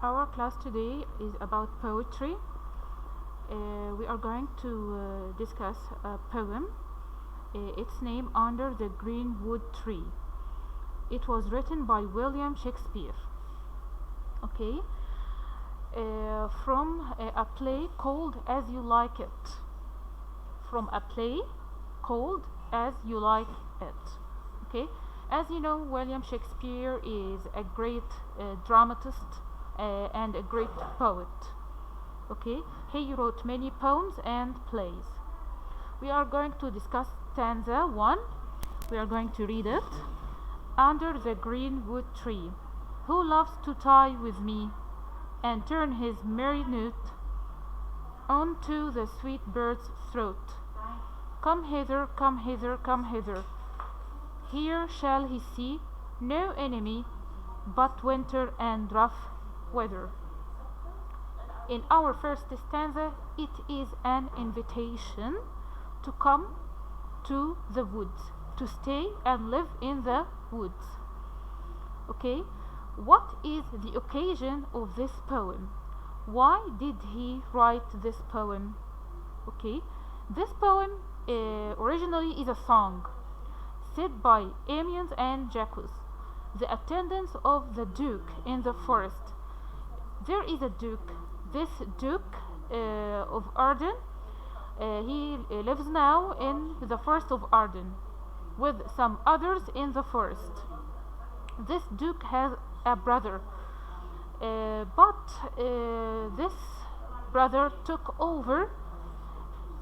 Our class today is about poetry. We are going to discuss a poem. Its name Under the Greenwood Tree. It was written by William Shakespeare. Okay, from a play called As You Like It. From a play called As You Like It. Okay, as you know, William Shakespeare is a great dramatist and a great poet. Okay, he wrote many poems and plays. We are going to discuss stanza 1. We are going to read it. Under the greenwood tree, who loves to tie with me and turn his merry note onto the sweet bird's throat. Come hither, come hither, come hither. Here shall he see no enemy but winter and rough weather. In our first stanza, it is an invitation to come to the woods, to stay and live in the woods. Okay, what is the occasion of this poem? Why did he write this poem? Okay, this poem originally is a song said by Amiens and Jacques, the attendants of the Duke in the forest. There is a Duke. This Duke of Arden, he lives now in the forest of Arden with some others in the forest. This Duke has a brother, but this brother took over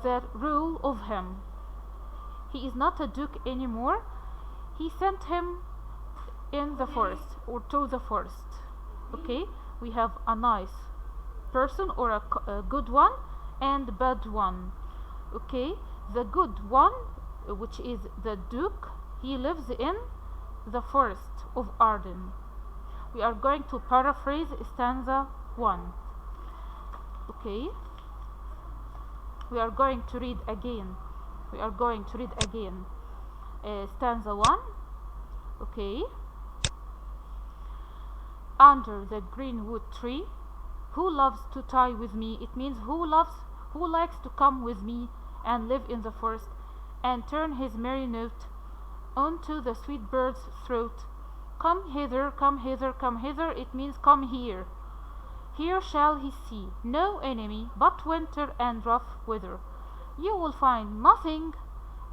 the rule of him. He is not a duke anymore. He sent him in the forest or to the forest. Okay, we have a nice person or a good one and a bad one. Okay, the good one, which is the duke, he lives in the forest of Arden. We are going to paraphrase stanza 1. Okay, we are going to read again. Stanza 1. Okay. Under the greenwood tree, who loves to tie with me? It means who likes to come with me and live in the forest and turn his merry note onto the sweet bird's throat. Come hither, come hither, come hither. It means come here. Here shall he see no enemy but winter and rough weather. You will find nothing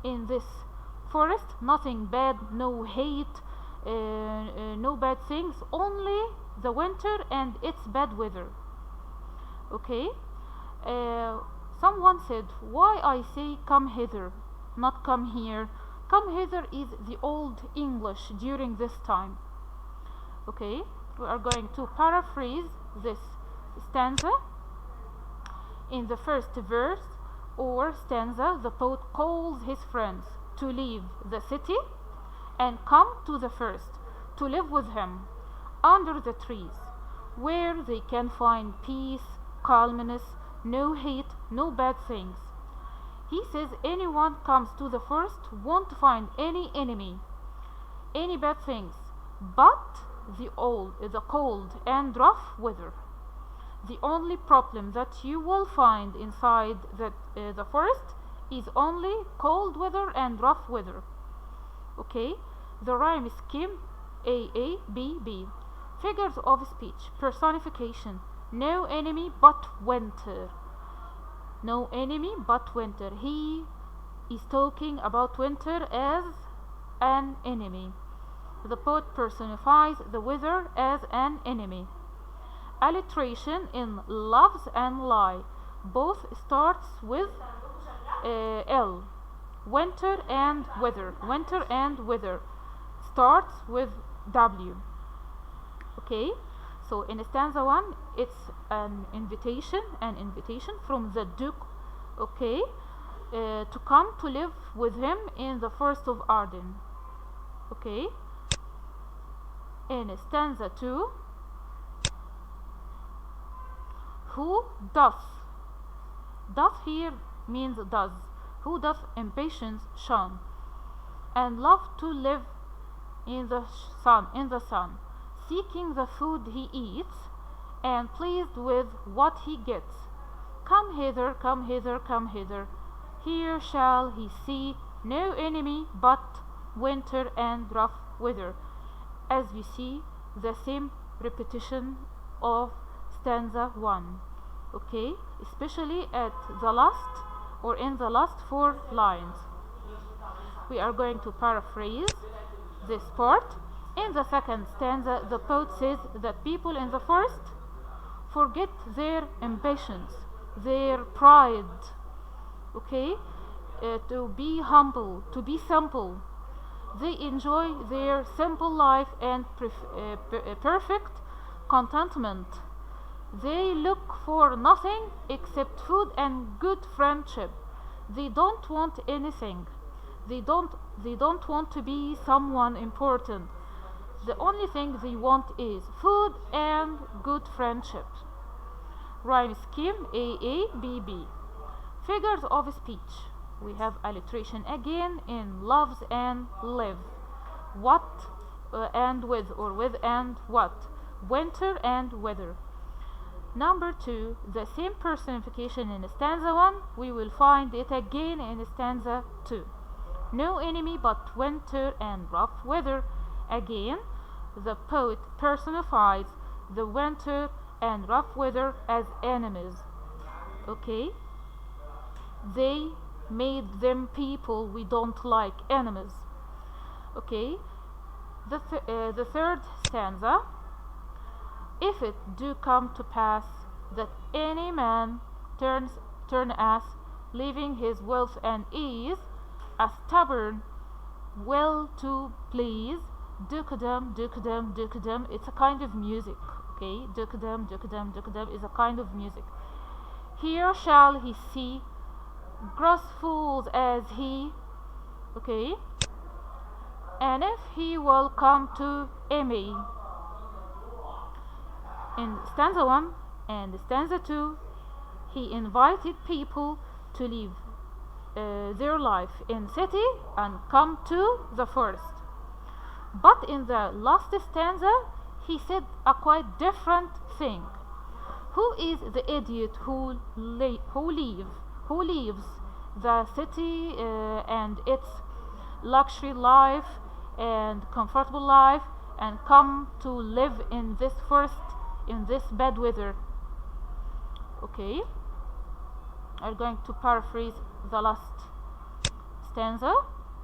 in this forest, nothing bad, no hate, no bad things, only the winter and its bad weather. Okay, someone said, why I say come hither, not come here? Come hither is the old English during this time. Okay, we are going to paraphrase this stanza. In the first verse or stanza, the poet calls his friends to leave the city and come to the forest to live with him under the trees, where they can find peace, calmness, no hate, no bad things. He says anyone comes to the forest won't find any enemy, any bad things, but the cold and rough weather. The only problem that you will find inside the forest is only cold weather and rough weather. Okay, the rhyme scheme A B B. Figures of speech, personification. No enemy but winter. No enemy but winter. He is talking about winter as an enemy. The poet personifies the weather as an enemy. Alliteration in loves and lie. Both starts with L. Winter and weather. Winter and weather starts with W. Okay, so in stanza 1, it's an invitation from the Duke. Okay, to come to live with him in the forest of Arden. Okay, in stanza 2, who doth here means does, who doth impatience shun and love to live in the sun, seeking the food he eats and pleased with what he gets. Come hither, come hither, come hither. Here shall he see no enemy but winter and rough weather. As we see the same repetition of stanza 1. Okay, especially at the last or in the last 4 lines. We are going to paraphrase this part. In the second stanza, the poet says that people in the forest forget their ambitions, their pride, okay, to be humble, to be simple. They enjoy their simple life and perfect contentment. They look for nothing except food and good friendship. They don't want anything. They don't want to be someone important. The only thing they want is food and good friendship. Rhyme scheme AABB. Figures of speech. We have alliteration again in loves and live. What and with, or with and what. Winter and weather. Number 2, the same personification in stanza 1, we will find it again in stanza 2. No enemy but winter and rough weather. Again, the poet personifies the winter and rough weather as enemies. Okay? They made them people we don't like, enemies. Okay? The third stanza. If it do come to pass that any man turn us, leaving his wealth and ease, a stubborn will to please, dukadam, dukadam, dukadam, it's a kind of music, okay? Dukadam, dukadam, dukadam is a kind of music. Here shall he see gross fools as he, okay? And if he will come to me. In stanza 1 and stanza 2, he invited people to leave their life in city and come to the forest. But in the last stanza, he said a quite different thing. Who is the idiot who leaves the city and its luxury life and comfortable life and come to live in this forest in this bad weather? Okay, I'm going to paraphrase the last stanza.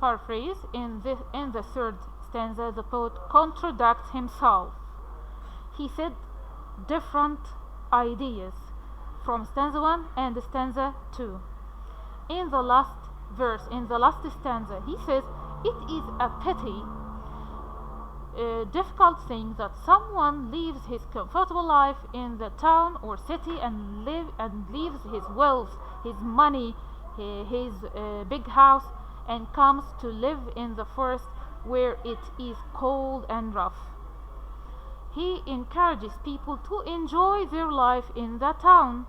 Paraphrase. In the third stanza, the poet contradicts himself. He said different ideas from stanza 1 and stanza 2. In the last verse, in the last stanza, he says it is a pity, difficult thing that someone leaves his comfortable life in the town or city and leaves his wealth, his money, his big house, and comes to live in the forest where it is cold and rough. He encourages people to enjoy their life in the town.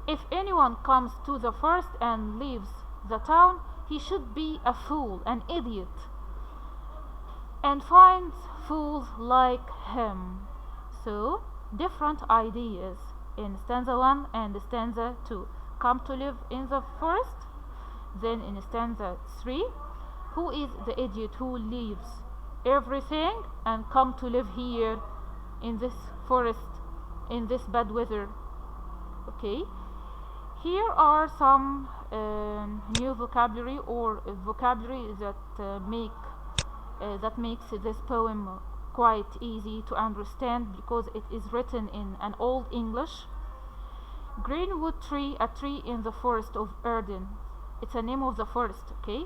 If anyone comes to the forest and leaves the town, he should be a fool, an idiot, and finds fools like him. So, different ideas in stanza 1 and stanza 2. Come to live in the forest. Then in stanza 3, who is the idiot who leaves everything and come to live here in this forest in this bad weather? Okay, here are some new vocabulary or vocabulary that makes this poem quite easy to understand because it is written in an old English. Greenwood tree, a tree in the forest of Arden. It's a name of the forest, okay?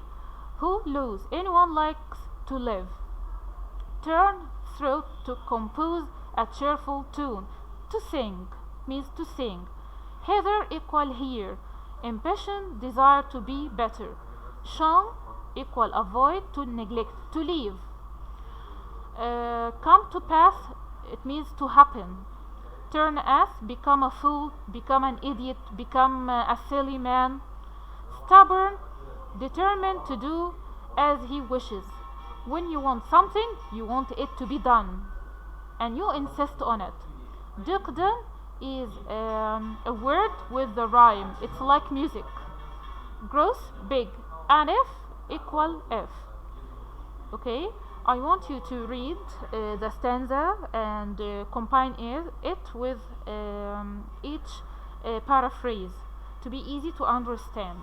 Who lose? Anyone likes to live. Turn throat, to compose a cheerful tune. To sing means to sing. Hither equal here. Ambition, desire to be better. Shun equal avoid, to neglect, to leave. Come to pass, it means to happen. Turn as, become a fool, become an idiot, become a silly man. Stubborn, determined to do as he wishes. When you want something, you want it to be done, and you insist on it. Duqdan is a word with the rhyme. It's like music. Gross, big. And if equal if. Okay, I want you to read the stanza and combine it with each paraphrase to be easy to understand.